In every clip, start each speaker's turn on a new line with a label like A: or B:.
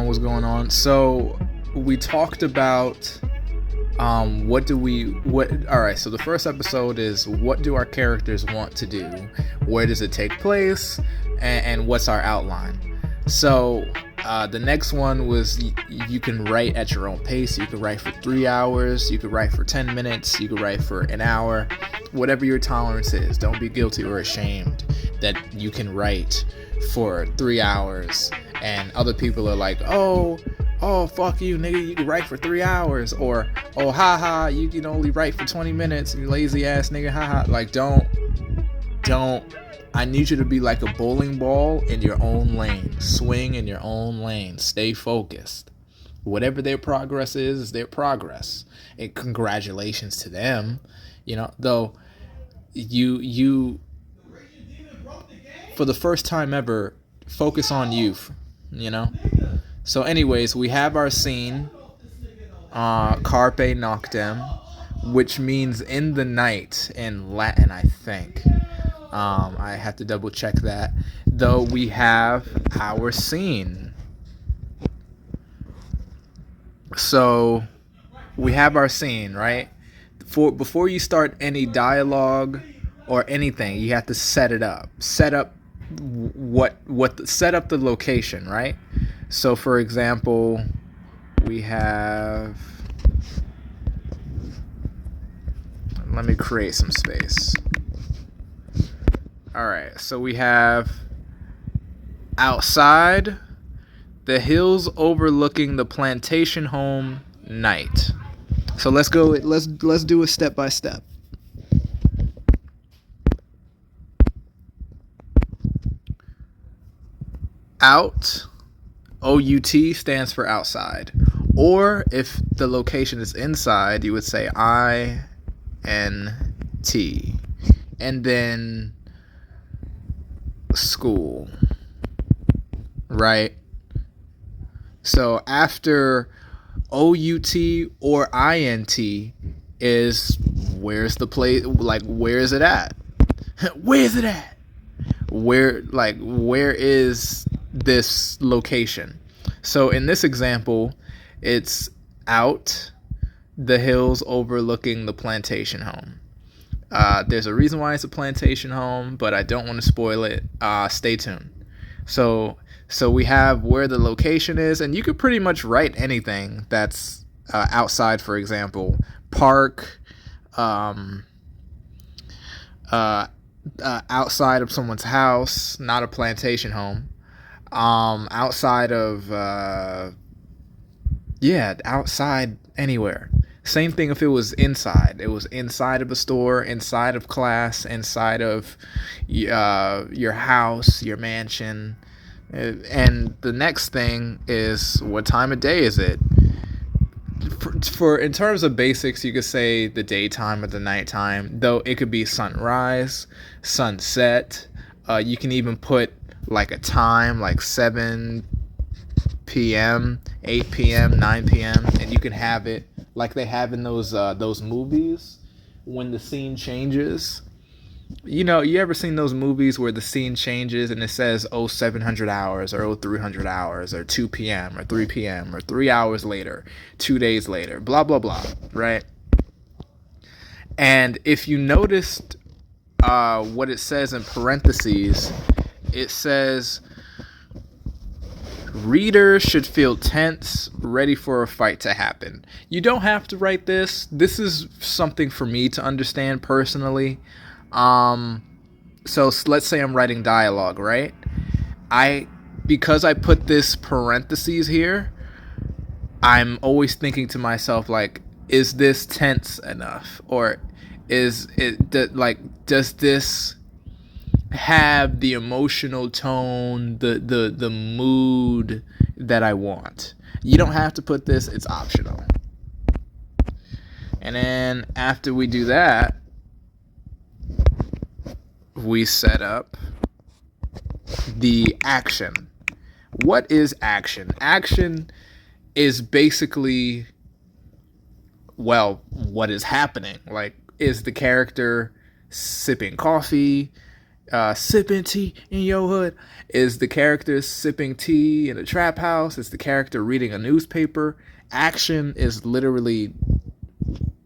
A: What's going on? So we talked about all right, so the first episode is what do our characters want to do, where does it take place, and what's our outline. So the next one was you can write at your own pace. You could write for 3 hours, you could write for 10 minutes, you could write for an hour, whatever your tolerance is. Don't be guilty or ashamed that you can write for 3 hours and other people are like, oh fuck you nigga, you can write for 3 hours, or oh haha, you can only write for 20 minutes, you lazy ass nigga, haha. Like don't I need you to be like a bowling ball in your own lane. Swing in your own lane. Stay focused. Whatever their progress is their progress. And congratulations to them. You know, though you for the first time ever, focus on youth, you know? So anyways, we have our scene, Carpe Noctem, which means in the night in Latin, I think. I have to double check that. Though we have our scene. So we have our scene, right? Before you start any dialogue or anything, you have to set it up. Set up set up the location, right? So for example, we have, let me create some space. All right, so we have outside, the hills overlooking the plantation home, night. So let's go. Let's do it step by step. Out, O-U-T stands for outside. Or if the location is inside, you would say I-N-T. And then school, right? So after O-U-T or I-N-T is where's the place, like where is it at? Where is it at? Where is this location? So in this example, it's out, the hills overlooking the plantation home. There's a reason why it's a plantation home, but I don't want to spoil it. Stay tuned. So we have where the location is, and you could pretty much write anything that's outside. For example, park, outside of someone's house, not a plantation home. Outside of outside anywhere. Same thing if it was inside. It was inside of a store, inside of class, inside of your house, your mansion. And the next thing is, what time of day is it? For in terms of basics, you could say the daytime or the nighttime, though it could be sunrise, sunset. You can even put like a time, like 7 p.m., 8 p.m., 9 p.m., and you can have it like they have in those movies when the scene changes. You know, you ever seen those movies where the scene changes and it says 0700 hours or 0300 hours or 2 p.m. or 3 p.m. or 3 hours later, 2 days later, blah, blah, blah, right? And if you noticed what it says in parentheses, it says, readers should feel tense, ready for a fight to happen. You don't have to write this. This is something for me to understand personally. So let's say I'm writing dialogue, right? Because I put this parentheses here, I'm always thinking to myself, like, is this tense enough? Or is it does this have the emotional tone, the mood that I want? You don't have to put this, it's optional. And then after we do that, we set up the action. What is action? Action is basically well, what is happening? Like, is the character sipping coffee, sipping tea in your hood? Is the character sipping tea in a trap house? Is the character reading a newspaper? Action is literally,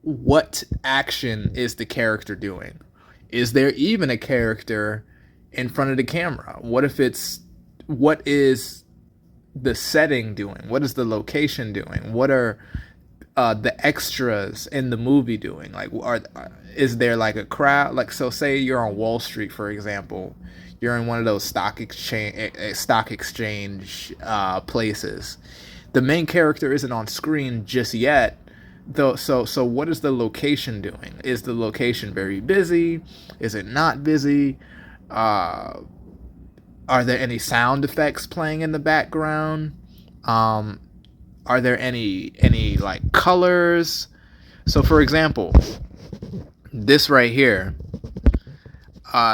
A: what action is the character doing? Is there even a character in front of the camera? What is the setting doing? What is the location doing? What are the extras in the movie doing? Like, is there like a crowd? Like, so say you're on Wall Street, for example. You're in one of those stock exchange places. The main character isn't on screen just yet, though. So what is the location doing? Is the location very busy? Is it not busy? Are there any sound effects playing in the background? Are there any like colors? So for example, this right here,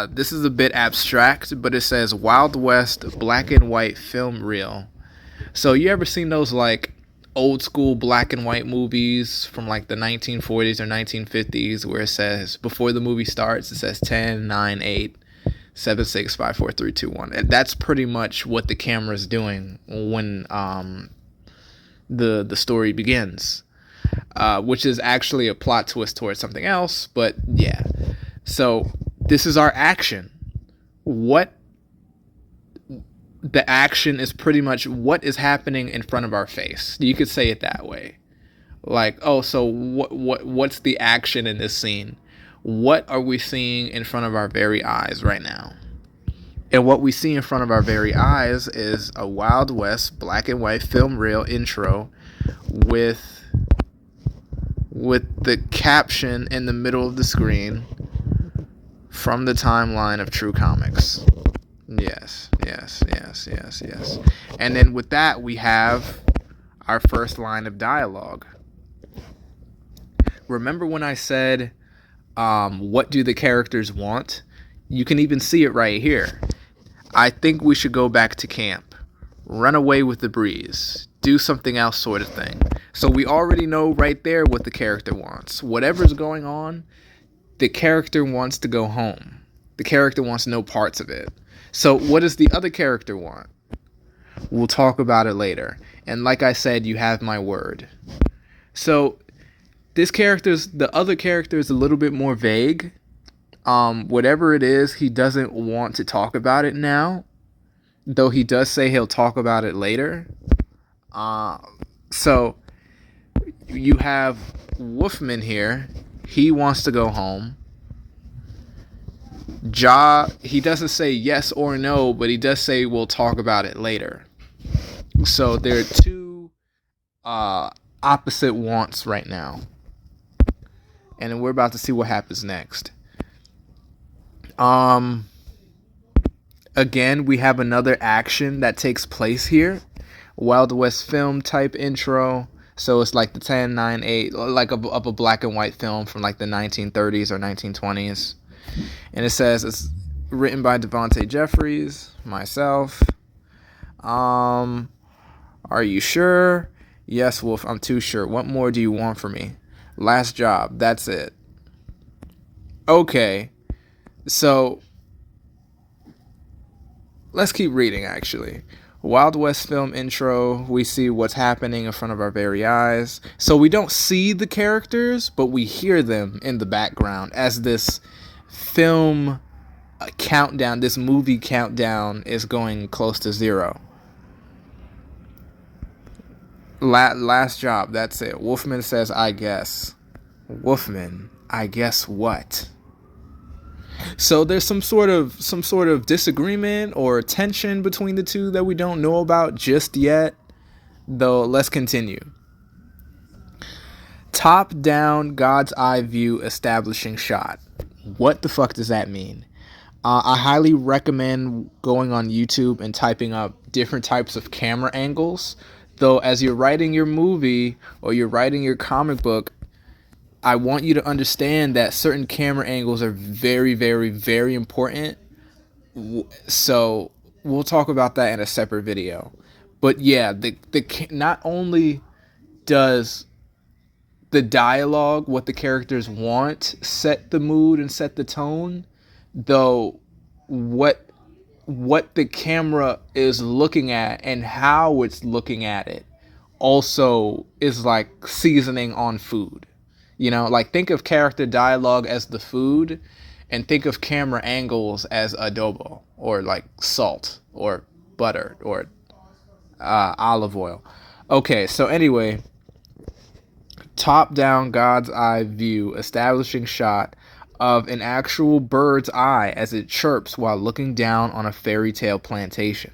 A: this is a bit abstract, but it says Wild West black and white film reel. So you ever seen those like old school black and white movies from like the 1940s or 1950s where it says, before the movie starts, it says 10, 9, 8, 7, 6, 5, 4, 3, 2, 1. And that's pretty much what the camera's doing when the story begins, which is actually a plot twist towards something else. But yeah, so this is our action. The action is pretty much what is happening in front of our face. You could say it that way. Like, oh, so what's the action in this scene? What are we seeing in front of our very eyes right now? And what we see in front of our very eyes is a Wild West black and white film reel intro with the caption in the middle of the screen, from the timeline of True Comics. Yes. And then with that, we have our first line of dialogue. Remember when I said, what do the characters want? You can even see it right here. I think we should go back to camp. Run away with the breeze. Do something else, sort of thing. So we already know right there what the character wants. Whatever's going on, the character wants to go home. The character wants no parts of it. So what does the other character want? We'll talk about it later. And like I said, you have my word. So the other character is a little bit more vague. Whatever it is, he doesn't want to talk about it now, though he does say he'll talk about it later. So you have Wolfman here. He wants to go home. He doesn't say yes or no, but he does say we'll talk about it later. So there are two opposite wants right now. And we're about to see what happens next. Again, we have another action that takes place here. Wild West film type intro. So it's like the 10, 9, 8, like of a black and white film from like the 1930s or 1920s. And it says it's written by Devontae Jeffries, myself. Are you sure? Yes, Wolf, I'm too sure. What more do you want from me? Last job, that's it. Okay. So let's keep reading, actually. Wild West film intro, we see what's happening in front of our very eyes. So we don't see the characters, but we hear them in the background as this film countdown, this movie countdown is going close to 0. Last job, that's it. Wolfman says, I guess. Wolfman, I guess what? So there's some sort of disagreement or tension between the two that we don't know about just yet. Though, let's continue. Top down God's eye view establishing shot. What the fuck does that mean? I highly recommend going on YouTube and typing up different types of camera angles. Though as you're writing your movie or you're writing your comic book, I want you to understand that certain camera angles are very, very, very important. So we'll talk about that in a separate video. But yeah, not only does the dialogue, what the characters want, set the mood and set the tone, though what the camera is looking at and how it's looking at it also is like seasoning on food. You know, like think of character dialogue as the food and think of camera angles as adobo or like salt or butter or olive oil. Okay, so anyway, top down God's eye view, establishing shot of an actual bird's eye as it chirps while looking down on a fairy tale plantation.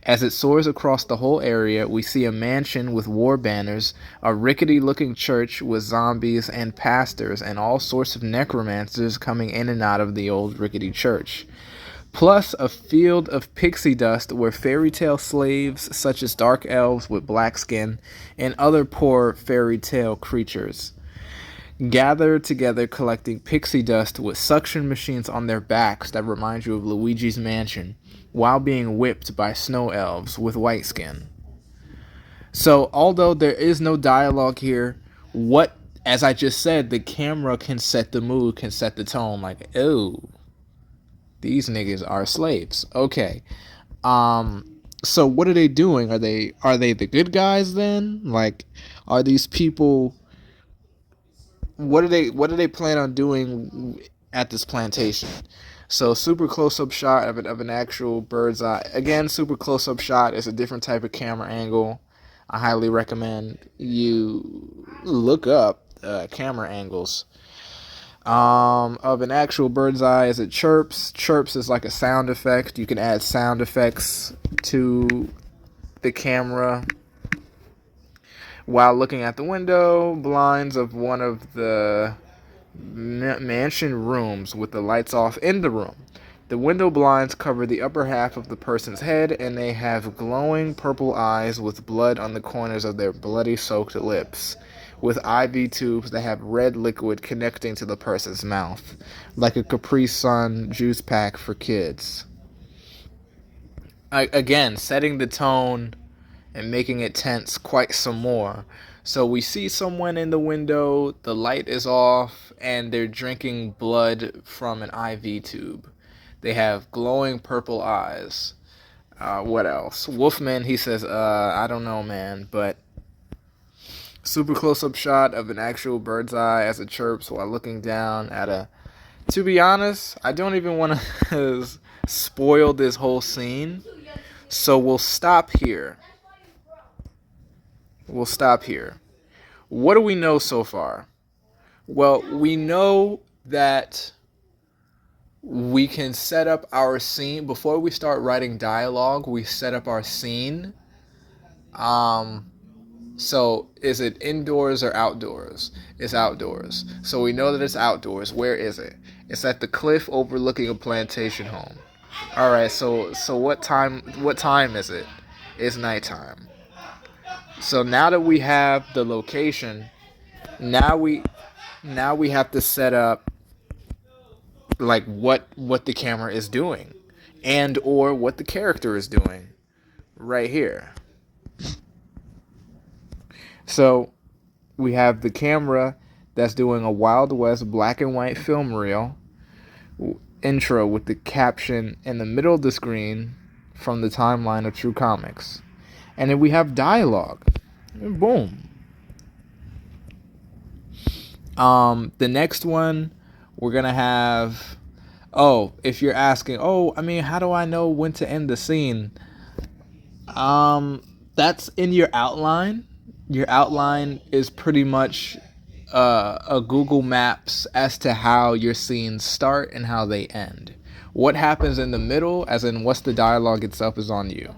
A: As it soars across the whole area, we see a mansion with war banners, a rickety-looking church with zombies and pastors and all sorts of necromancers coming in and out of the old rickety church. Plus a field of pixie dust where fairy tale slaves such as dark elves with black skin and other poor fairy tale creatures gather together collecting pixie dust with suction machines on their backs that remind you of Luigi's Mansion, while being whipped by snow elves with white skin. So, although there is no dialogue here, as I just said, the camera can set the mood, can set the tone, like, oh, these niggas are slaves. Okay. So what are they doing? Are they the good guys then? Like, are these people, what do they plan on doing at this plantation? So super close-up shot of an actual bird's eye. Again, super close-up shot is a different type of camera angle. I highly recommend you look up camera angles of an actual bird's eye as it chirps. Chirps is like a sound effect. You can add sound effects to the camera while looking at the window blinds of one of the mansion rooms with the lights off in the room. The window blinds cover the upper half of the person's head, and they have glowing purple eyes with blood on the corners of their bloody soaked lips, with IV tubes that have red liquid connecting to the person's mouth, like a Capri Sun juice pack for kids. Again, setting the tone and making it tense quite some more. So we see someone in the window, the light is off, and they're drinking blood from an IV tube. They have glowing purple eyes. What else? Wolfman, he says, I don't know, man, but super close-up shot of an actual bird's eye as it chirps while looking down at a... To be honest, I don't even want to spoil this whole scene, so we'll stop here. What do we know so far? Well, we know that we can set up our scene. Before we start writing dialogue, we set up our scene. So is it indoors or outdoors? It's outdoors. So we know that it's outdoors. Where is it? It's at the cliff overlooking a plantation home. All right, so what time is it? It's nighttime. So now that we have the location, now we have to set up like what the camera is doing and or what the character is doing right here. So we have the camera that's doing a Wild West black and white film reel intro with the caption in the middle of the screen from the timeline of True Comics. And then we have dialogue. And boom. The next one we're going to have... Oh, if you're asking, how do I know when to end the scene? That's in your outline. Your outline is pretty much a Google Maps as to how your scenes start and how they end. What happens in the middle, as in what's the dialogue itself, is on you.